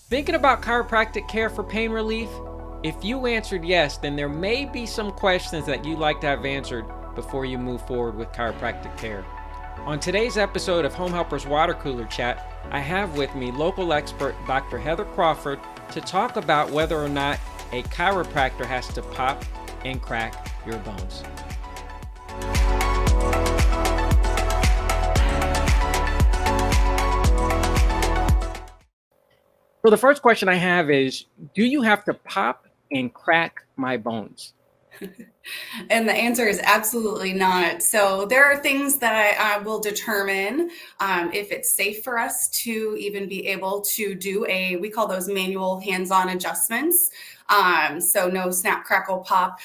Thinking about chiropractic care for pain relief? If you answered yes, then there may be some questions that you'd like to have answered before you move forward with chiropractic care. On today's episode of Home Helper's Water Cooler Chat, I have with me local expert Dr. Heather Crawford to talk about whether or not a chiropractor has to pop and crack your bones. So the first question I have is, do you have to pop and crack my bones? And the answer is absolutely not. So there are things that I will determine if it's safe for us to even be able to do we call those manual hands-on adjustments. So no snap, crackle, pop.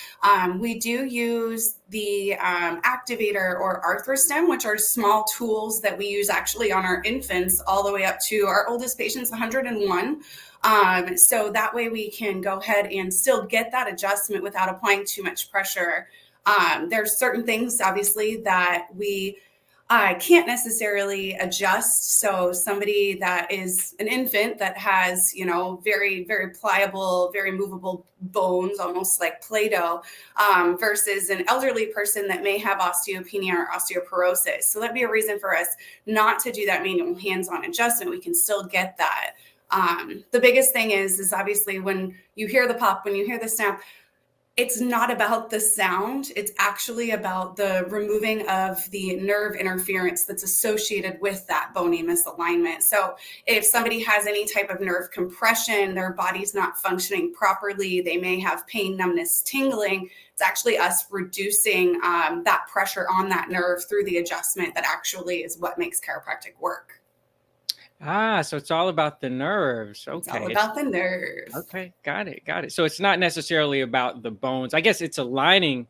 We do use the activator or arthrostim, which are small tools that we use actually on our infants all the way up to our oldest patient's 101. So that way we can go ahead and still get that adjustment without applying too much pressure. There's certain things, obviously, that we can't necessarily adjust. So somebody that is an infant that has, very, very pliable, very movable bones, almost like Play-Doh, versus an elderly person that may have osteopenia or osteoporosis. So that'd be a reason for us not to do that manual hands-on adjustment. We can still get that. The biggest thing is obviously when you hear the pop, when you hear the snap, it's not about the sound. It's actually about the removing of the nerve interference that's associated with that bony misalignment. So if somebody has any type of nerve compression, their body's not functioning properly, they may have pain, numbness, tingling. It's actually us reducing that pressure on that nerve through the adjustment that actually is what makes chiropractic work. So it's all about the nerves. Okay. It's all about the nerve. Okay, got it. So it's not necessarily about the bones. I guess it's aligning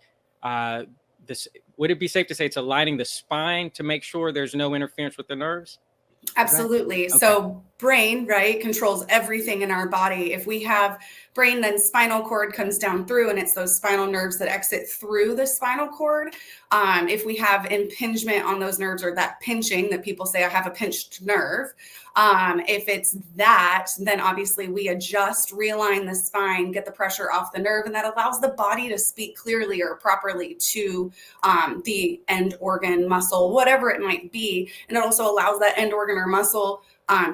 this. Would it be safe to say it's aligning the spine to make sure there's no interference with the nerves? Absolutely. Okay. So brain, right, controls everything in our body. If we have brain, then spinal cord comes down through, and it's those spinal nerves that exit through the spinal cord. If we have impingement on those nerves, or that pinching that people say, I have a pinched nerve. If it's that, then obviously we adjust, realign the spine, get the pressure off the nerve, and that allows the body to speak clearly or properly to the end organ, muscle, whatever it might be. And it also allows that end organ or muscle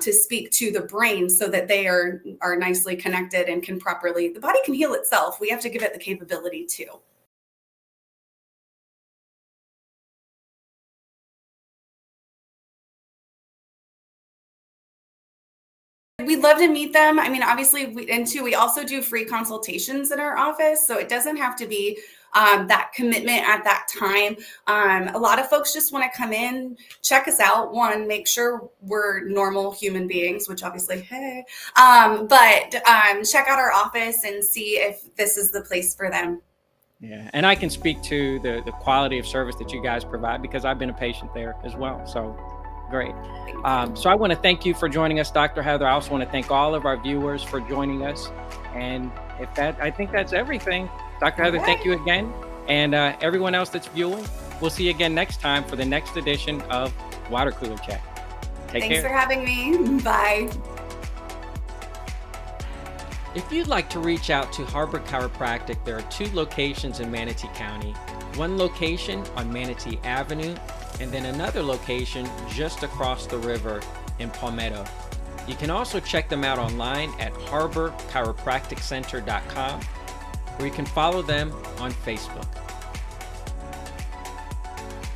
to speak to the brain so that they are nicely connected and can properly, the body can heal itself. We have to give it the capability to. We'd love to meet them. I mean, obviously, we also do free consultations in our office, so it doesn't have to be that commitment at that time. A lot of folks just want to come in, check us out. One, make sure we're normal human beings, which obviously, hey, but check out our office and see if this is the place for them. Yeah, and I can speak to the quality of service that you guys provide because I've been a patient there as well. So great. So I want to thank you for joining us, Dr. Heather. I also want to thank all of our viewers for joining us. And I think that's everything. Dr. Heather, thank you again. And everyone else that's viewing, we'll see you again next time for the next edition of Water Cooler Chat. Take care. Thanks for having me. Bye. If you'd like to reach out to Harbor Chiropractic, there are 2 locations in Manatee County. One location on Manatee Avenue, and then another location just across the river in Palmetto. You can also check them out online at harborchiropracticcenter.com, or you can follow them on Facebook.